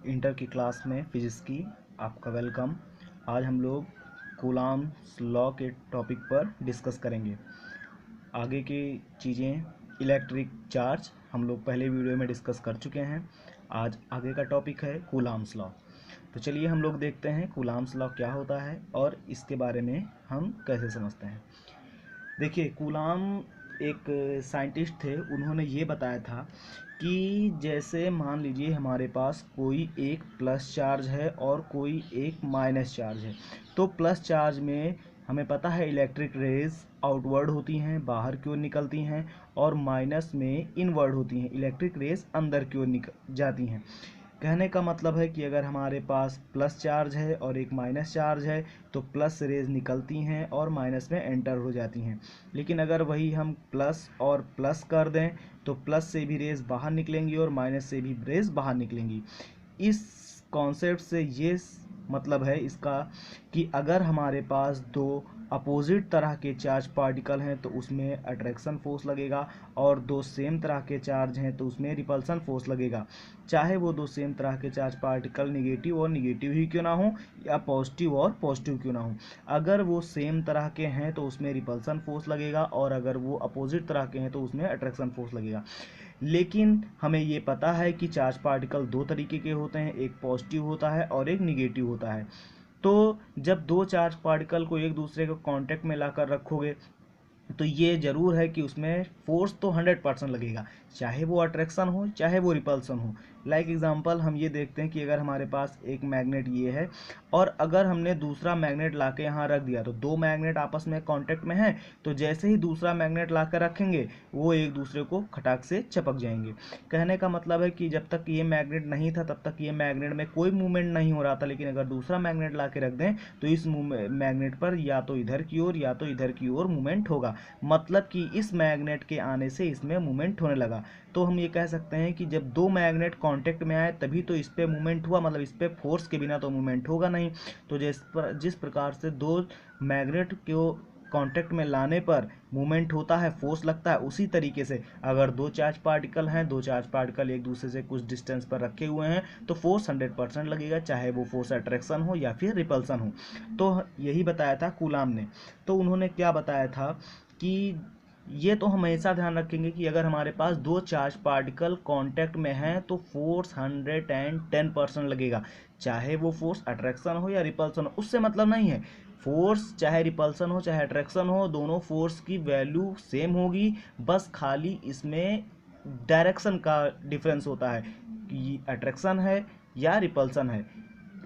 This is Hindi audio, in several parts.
इंटर की क्लास में फिजिक्स की आपका वेलकम। आज हम लोग कूलॉम्स लॉ के टॉपिक पर डिस्कस करेंगे। आगे की चीज़ें, इलेक्ट्रिक चार्ज हम लोग पहले वीडियो में डिस्कस कर चुके हैं। आज आगे का टॉपिक है कूलॉम्स लॉ। तो चलिए हम लोग देखते हैं कूलॉम्स लॉ क्या होता है और इसके बारे में हम कैसे समझते हैं। देखिए, कूलाम एक साइंटिस्ट थे। उन्होंने ये बताया था कि जैसे मान लीजिए हमारे पास कोई एक प्लस चार्ज है और कोई एक माइनस चार्ज है। तो प्लस चार्ज में हमें पता है इलेक्ट्रिक रेज आउटवर्ड होती हैं, बाहर की ओर निकलती हैं, और माइनस में इनवर्ड होती हैं, इलेक्ट्रिक रेज अंदर की ओर निकल जाती हैं। कहने का मतलब है कि अगर हमारे पास प्लस चार्ज है और एक माइनस चार्ज है तो प्लस रेज निकलती हैं और माइनस में एंटर हो जाती हैं। लेकिन अगर वही हम प्लस और प्लस कर दें तो प्लस से भी रेज बाहर निकलेंगी और माइनस से भी रेज बाहर निकलेंगी। इस कॉन्सेप्ट से ये मतलब है इसका कि अगर हमारे पास दो अपोजिट तरह के चार्ज पार्टिकल हैं तो उसमें अट्रैक्शन फोर्स लगेगा, और दो सेम तरह के चार्ज हैं तो उसमें रिपल्सन फोर्स लगेगा। चाहे वो दो सेम तरह के चार्ज पार्टिकल निगेटिव और निगेटिव ही क्यों ना हो, या पॉजिटिव और पॉजिटिव क्यों ना हो, अगर वो सेम तरह के हैं तो उसमें रिपल्सन फोर्स लगेगा, और अगर वो अपोजिट तरह के हैं तो उसमें अट्रैक्शन फोर्स लगेगा। लेकिन हमें ये पता है कि चार्ज पार्टिकल दो तरीके के होते हैं, एक पॉजिटिव होता है और एक निगेटिव होता है। तो जब दो चार्ज पार्टिकल को एक दूसरे को कांटेक्ट में लाकर रखोगे तो ये ज़रूर है कि उसमें फोर्स तो 100% लगेगा, चाहे वो अट्रैक्शन हो चाहे वो रिपल्सन हो। लाइक एग्जांपल हम ये देखते हैं कि अगर हमारे पास एक मैग्नेट ये है और अगर हमने दूसरा मैग्नेट ला के यहाँ रख दिया तो दो मैग्नेट आपस में कांटेक्ट में हैं, तो जैसे ही दूसरा मैग्नेट ला कर रखेंगे वो एक दूसरे को खटाक से चिपक जाएंगे। कहने का मतलब है कि जब तक ये मैग्नेट नहीं था तब तक ये मैग्नेट में कोई मूवमेंट नहीं हो रहा था, लेकिन अगर दूसरा मैग्नेट ला के रख दें तो इस मैग्नेट पर या तो इधर की ओर या तो इधर की ओर मूवमेंट होगा। मतलब कि इस मैग्नेट के आने से इसमें मूवमेंट होने लगा। तो हम ये कह सकते हैं कि जब दो मैग्नेट कांटेक्ट में आए तभी तो इस पे मूवमेंट हुआ, मतलब इस पे फोर्स के बिना तो मूवमेंट होगा नहीं। तो जिस प्रकार से दो मैग्नेट को कांटेक्ट में लाने पर मूवमेंट होता है, फोर्स लगता है, उसी तरीके से अगर दो चार्ज पार्टिकल हैं, दो चार्ज पार्टिकल एक दूसरे से कुछ डिस्टेंस पर रखे हुए हैं तो फोर्स 100% लगेगा, चाहे वो फोर्स अट्रैक्शन हो या फिर रिपल्सन हो। तो यही बताया था कूलाम ने। तो उन्होंने क्या बताया था कि ये तो हमेशा ध्यान रखेंगे कि अगर हमारे पास दो चार्ज पार्टिकल कांटेक्ट में हैं तो फोर्स 110% लगेगा, चाहे वो फोर्स अट्रैक्शन हो या रिपल्सन हो, उससे मतलब नहीं है। फोर्स चाहे रिपल्सन हो चाहे अट्रैक्शन हो, दोनों फोर्स की वैल्यू सेम होगी, बस खाली इसमें डायरेक्शन का डिफरेंस होता है कि अट्रैक्शन है या रिपल्सन है।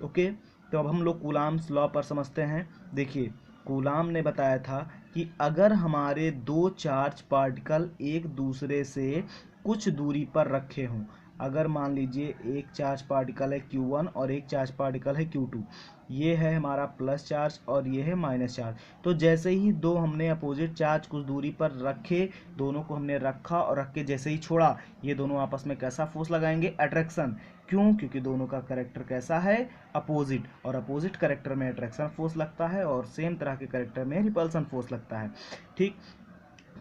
ओके, तो अब हम लोग कूलाम्स लॉ पर समझते हैं। देखिए, कूलाम ने बताया था कि अगर हमारे दो चार्ज पार्टिकल एक दूसरे से कुछ दूरी पर रखे हों, अगर मान लीजिए एक चार्ज पार्टिकल है Q1 और एक चार्ज पार्टिकल है Q2, ये है हमारा प्लस चार्ज और ये है माइनस चार्ज। तो जैसे ही दो हमने अपोजिट चार्ज कुछ दूरी पर रखे, दोनों को हमने रखा और रख के जैसे ही छोड़ा, ये दोनों आपस में कैसा फोर्स लगाएंगे? अट्रैक्शन। क्यों? क्योंकि दोनों का कैरेक्टर कैसा है? अपोजिट, और अपोजिट कैरेक्टर में अट्रैक्शन फोर्स लगता है और सेम तरह के कैरेक्टर में रिपल्सन फोर्स लगता है। ठीक,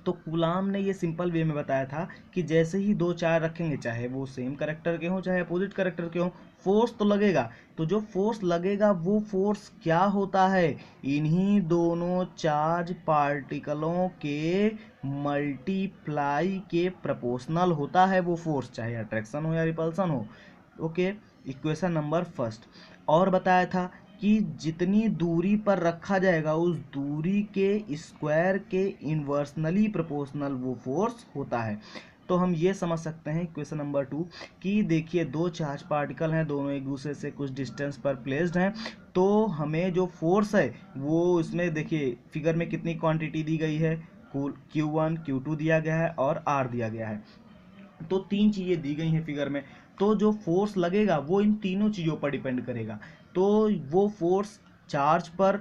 तो कूलाम ने ये सिंपल वे में बताया था कि जैसे ही दो चार्ज रखेंगे, चाहे वो सेम कैरेक्टर के हों चाहे अपोजिट कैरेक्टर के हों, फोर्स तो लगेगा। तो जो फोर्स लगेगा वो फोर्स क्या होता है? इन्हीं दोनों चार्ज पार्टिकलों के मल्टीप्लाई के प्रोपोर्शनल होता है वो फोर्स, चाहे अट्रैक्शन हो या रिपल्सन हो। Okay, equation number first. और बताया था कि जितनी दूरी पर रखा जाएगा उस दूरी के स्क्वायर के इन्वर्सनली प्रोपोर्शनल वो फोर्स होता है। तो हम ये समझ सकते हैं क्वेश्चन नंबर 2 कि देखिए दो चार्ज पार्टिकल हैं, दोनों एक दूसरे से कुछ डिस्टेंस पर प्लेस्ड हैं, तो हमें जो फोर्स है वो इसमें देखिए फिगर में कितनी क्वांटिटी दी गई है? Q1 Q2 दिया गया है और R दिया गया है। तो तीन चीज़ें दी गई हैं फिगर में, तो जो फोर्स लगेगा वो इन तीनों चीज़ों पर डिपेंड करेगा। तो वो फोर्स चार्ज पर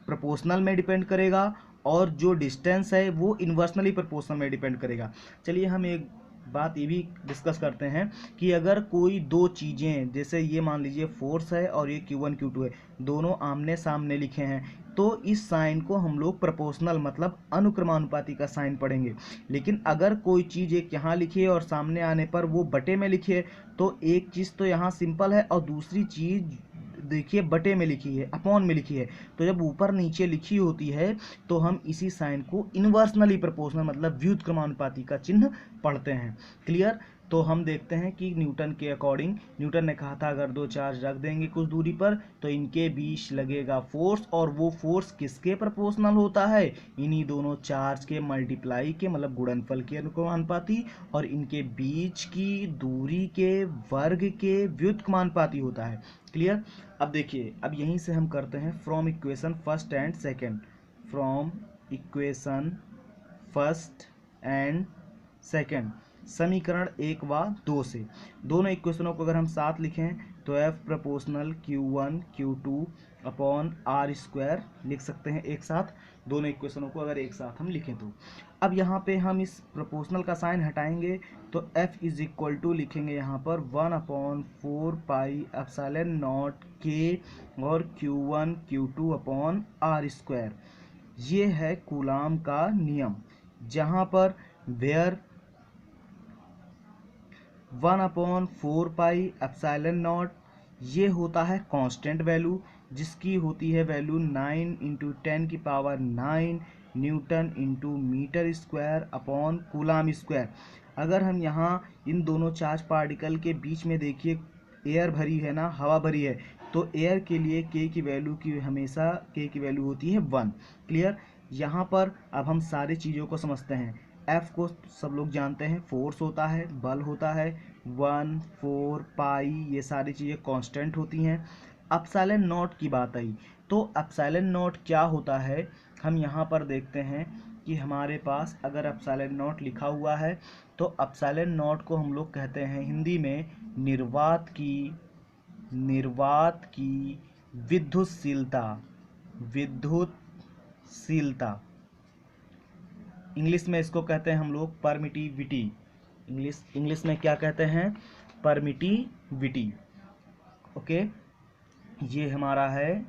प्रोपोर्शनल में डिपेंड करेगा और जो डिस्टेंस है वो इन्वर्सनली प्रोपोर्शनल में डिपेंड करेगा। चलिए हम एक बात ये भी डिस्कस करते हैं कि अगर कोई दो चीज़ें, जैसे ये मान लीजिए फोर्स है और ये Q1 Q2 है, दोनों आमने सामने लिखे हैं, तो इस साइन को हम लोग प्रोपोर्शनल मतलब अनुक्रमानुपाती का साइन पढ़ेंगे। लेकिन अगर कोई चीज़ एक यहाँ लिखी है और सामने आने पर वो बटे में लिखी है, तो एक चीज़ तो यहाँ सिंपल है और दूसरी चीज़ देखिए बटे में लिखी है, अपॉन में लिखी है। तो जब ऊपर नीचे लिखी होती है तो हम इसी साइन को इन्वर्सनली प्रोपोर्शनल मतलब व्युत्क्रमानुपाती का चिन्ह पढ़ते हैं। क्लियर। तो हम देखते हैं कि न्यूटन के अकॉर्डिंग, न्यूटन ने कहा था अगर दो चार्ज रख देंगे कुछ दूरी पर तो इनके बीच लगेगा फोर्स, और वो फोर्स किसके प्रोपोर्शनल होता है, इन्हीं दोनों चार्ज के मल्टीप्लाई के मतलब गुणनफल के अनुक्रमानुपाती, और इनके बीच की दूरी के वर्ग के व्युत्क्रमानुपाती होता है। क्लियर। अब देखिए, अब यहीं से हम करते हैं from equation first and second, from equation first and second, समीकरण 1 व 2 से दोनों इक्वेशनों को अगर हम साथ लिखें तो F proportional Q1 Q2 upon R square लिख सकते हैं एक साथ। दोनों इक्वेशनों को अगर एक साथ हम लिखें तो अब यहाँ पे हम इस प्रोपोर्शनल का साइन हटाएंगे तो F इज इक्वल टू लिखेंगे यहाँ पर 1/4 पाई एप्सिलॉन नॉट K और Q1 Q2 upon R square. ये है कूलाम का नियम, जहाँ पर वेयर 1/4 पाई एप्सिलॉन नॉट ये होता है कांस्टेंट वैल्यू, जिसकी होती है value 9 × 10⁹ newton into metre square upon coulomb square. अगर हम यहाँ इन दोनों चार्ज पार्टिकल के बीच में देखिए एयर भरी है ना, हवा भरी है, तो एयर के लिए के की वैल्यू की हमेशा के की वैल्यू होती है 1। क्लियर। यहाँ पर अब हम सारी चीज़ों को समझते हैं। एफ को सब लोग जानते हैं, फोर्स होता है, बल होता है, 1/4 पाई ये सारी चीज़ें कांस्टेंट होती हैं। एप्सिलॉन नॉट की बात आई तो एप्सिलॉन नॉट क्या होता है, हम यहाँ पर देखते हैं कि हमारे पास अगर एप्सिलॉन नॉट लिखा हुआ है तो एप्सिलॉन नॉट को हम लोग कहते हैं हिंदी में निर्वात की विद्युतशीलता। इंग्लिश में इसको कहते हैं हम लोग परमिटिविटी। इंग्लिश में क्या कहते हैं, परमिटिविटी। ओके, ये हमारा है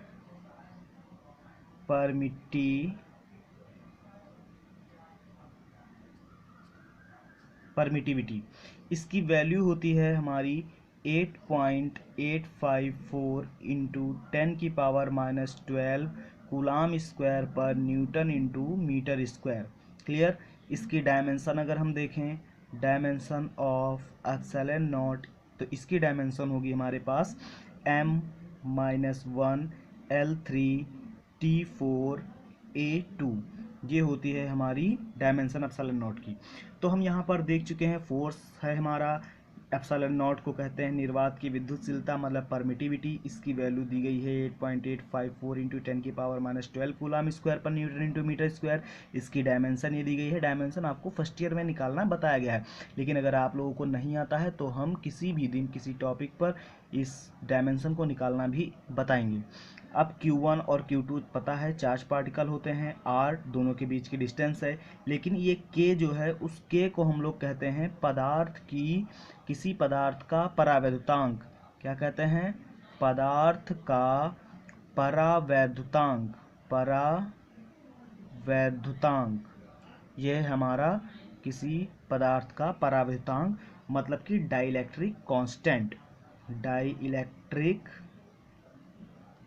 परमिटिविटी। इसकी वैल्यू होती है हमारी 8.854 × 10⁻⁻12 कूलाम स्क्वायर पर newton into metre square. Clear. इसकी डायमेंशन अगर हम देखें, डायमेंशन ऑफ एप्सिलॉन नॉट, तो इसकी डायमेंशन होगी हमारे पास m-1 L3 T4 A2। ये होती है हमारी डायमेंशन एप्सिलॉन नॉट की। तो हम यहाँ पर देख चुके हैं फोर्स है हमारा, एप्सिलॉन नॉट को कहते हैं निर्वात की विद्युतशीलता मतलब परमिटिविटी। इसकी वैल्यू दी गई है 8.854 × 10⁻⁻12 कूलाम स्क्वायर पर न्यूटन इंटू मीटर स्क्वायर। इसकी डायमेंशन ये दी गई है। डायमेंशन आपको फर्स्ट ईयर में निकालना बताया गया है, लेकिन अगर आप लोगों को नहीं आता है तो हम किसी भी दिन किसी टॉपिक पर इस डायमेंशन को निकालना भी बताएंगे। अब Q1 और Q2 पता है चार्ज पार्टिकल होते हैं, R दोनों के बीच की डिस्टेंस है, लेकिन ये K जो है उस K को हम लोग कहते हैं किसी पदार्थ का परावैद्युतांक। क्या कहते हैं, पदार्थ का परावैद्युतांक। यह हमारा किसी पदार्थ का परावैद्युतांक मतलब कि डाइलेक्ट्रिक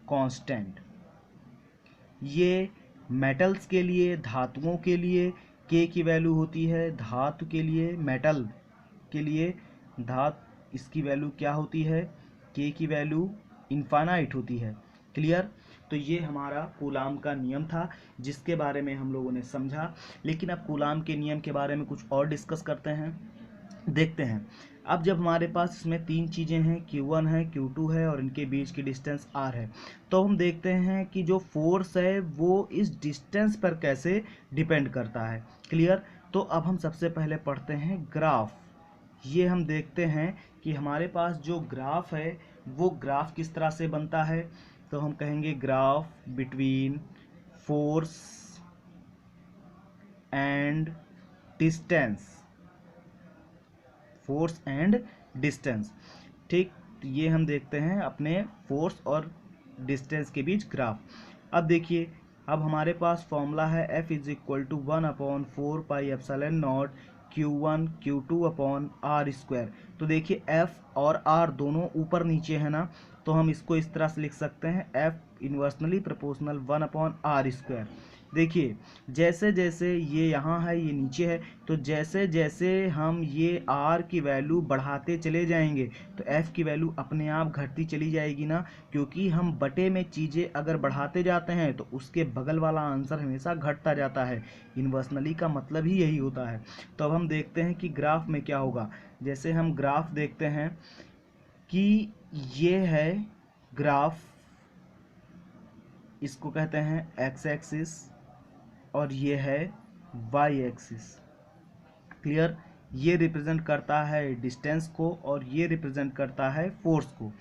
कांस्टेंट। ये मेटल्स के लिए, धातुओं के लिए के की वैल्यू होती है, धातु के लिए, मेटल के लिए इसकी वैल्यू क्या होती है, के की वैल्यू इनफाइनाइट होती है। क्लियर। तो ये हमारा कूलाम का नियम था जिसके बारे में हम लोगों ने समझा। लेकिन अब कूलाम के नियम के बारे में कुछ और डिस्कस करते हैं, देखते हैं। अब जब हमारे पास इसमें तीन चीज़ें हैं, Q1 है, Q2 है और इनके बीच की डिस्टेंस R है, तो हम देखते हैं कि जो फोर्स है वो इस डिस्टेंस पर कैसे डिपेंड करता है। क्लियर। तो अब हम सबसे पहले पढ़ते हैं ग्राफ। ये हम देखते हैं कि हमारे पास जो ग्राफ है वो ग्राफ किस तरह से बनता है, तो हम कहेंगे graph between force and distance. ठीक, ये हम देखते हैं अपने फोर्स और डिस्टेंस के बीच ग्राफ। अब देखिए अब हमारे पास फॉर्मूला है F is equal to 1/4 pi epsilon naught Q1 Q2 upon R square. तो देखिए F और R दोनों ऊपर नीचे है ना, तो हम इसको इस तरह से लिख सकते हैं F इन्वर्सनली प्रोपोर्शनल 1/R स्क्वायर। देखिए जैसे जैसे ये यहाँ है ये नीचे है, तो जैसे जैसे हम ये R की वैल्यू बढ़ाते चले जाएंगे तो F की वैल्यू अपने आप घटती चली जाएगी ना, क्योंकि हम बटे में चीज़ें अगर बढ़ाते जाते हैं तो उसके बगल वाला आंसर हमेशा घटता जाता है। इन्वर्सनली का मतलब ही यही होता है। तो अब हम देखते हैं कि ग्राफ में क्या होगा। जैसे हम ग्राफ देखते हैं कि ये है ग्राफ, इसको कहते हैं एक्स एक्सिस और ये है वाई एक्सिस। क्लियर? ये रिप्रेजेंट करता है डिस्टेंस को और ये रिप्रेजेंट करता है फोर्स को।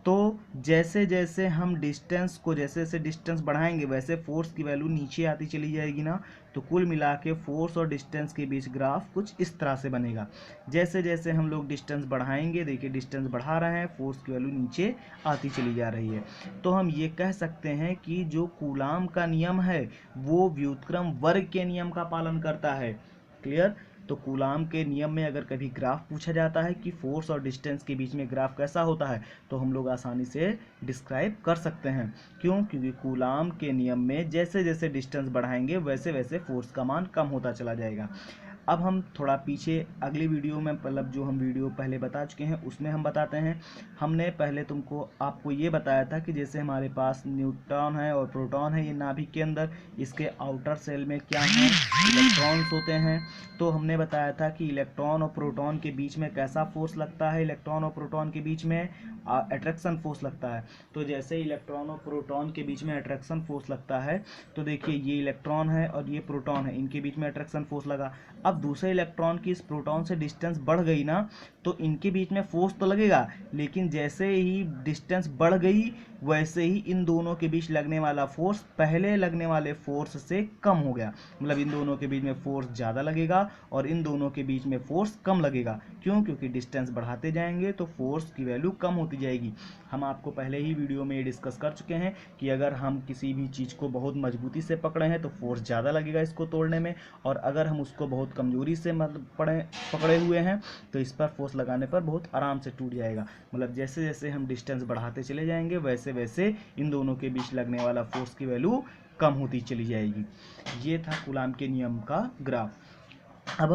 तो जैसे जैसे हम डिस्टेंस को जैसे जैसे डिस्टेंस बढ़ाएंगे वैसे फोर्स की वैल्यू नीचे आती चली जाएगी ना। तो कुल मिला के फोर्स और डिस्टेंस के बीच ग्राफ कुछ इस तरह से बनेगा। जैसे जैसे हम लोग डिस्टेंस बढ़ाएंगे, देखिए डिस्टेंस बढ़ा रहे हैं, फोर्स की वैल्यू नीचे आती चली जा रही है। तो हम ये कह सकते हैं कि जो कूलाम का नियम है वो व्युत्क्रम वर्ग के नियम का पालन करता है। क्लियर? तो कूलाम के नियम में अगर कभी ग्राफ पूछा जाता है कि फोर्स और डिस्टेंस के बीच में ग्राफ कैसा होता है, तो हम लोग आसानी से डिस्क्राइब कर सकते हैं। क्यों? क्योंकि कूलाम के नियम में जैसे जैसे डिस्टेंस बढ़ाएंगे वैसे वैसे फोर्स का मान कम होता चला जाएगा। अब हम थोड़ा पीछे अगली वीडियो में, मतलब जो हम वीडियो पहले बता चुके हैं उसमें हम बताते हैं। हमने पहले आपको ये बताया था कि जैसे हमारे पास न्यूट्रॉन है और प्रोटॉन है ये नाभिक के अंदर, इसके आउटर सेल में क्या है, इलेक्ट्रॉन्स होते हैं। तो हमने बताया था कि इलेक्ट्रॉन और प्रोटॉन के बीच में कैसा फोर्स लगता है, इलेक्ट्रॉन और प्रोटॉन के बीच में अट्रैक्शन फोर्स लगता है। तो जैसे इलेक्ट्रॉन और प्रोटॉन के बीच में अट्रैक्शन फोर्स लगता है, तो देखिए ये इलेक्ट्रॉन है और ये प्रोटॉन है, इनके बीच में अट्रैक्शन फोर्स लगा। अब दूसरे इलेक्ट्रॉन की इस प्रोटॉन से डिस्टेंस बढ़ गई ना, तो इनके बीच में फोर्स तो लगेगा, लेकिन जैसे ही डिस्टेंस बढ़ गई वैसे ही इन दोनों के बीच लगने वाला फोर्स पहले लगने वाले फोर्स से कम हो गया। मतलब इन दोनों के बीच में फोर्स ज़्यादा लगेगा और इन दोनों के बीच में फोर्स कम लगेगा। क्यों? क्योंकि डिस्टेंस बढ़ाते जाएंगे तो फोर्स की वैल्यू कम होती जाएगी। हम आपको पहले ही वीडियो में डिस्कस कर चुके हैं कि अगर हम किसी भी चीज़ को बहुत मजबूती से पकड़े हैं तो फोर्स ज़्यादा लगेगा इसको तोड़ने में, और अगर हम उसको बहुत कमजोरी से मतलब पकड़े हुए हैं तो इस पर फोर्स लगाने पर बहुत आराम से टूट जाएगा। मतलब जैसे जैसे हम डिस्टेंस बढ़ाते चले जाएंगे वैसे वैसे इन दोनों के बीच लगने वाला फोर्स की वैल्यू कम होती चली जाएगी। ये था कूलाम के नियम का ग्राफ। अब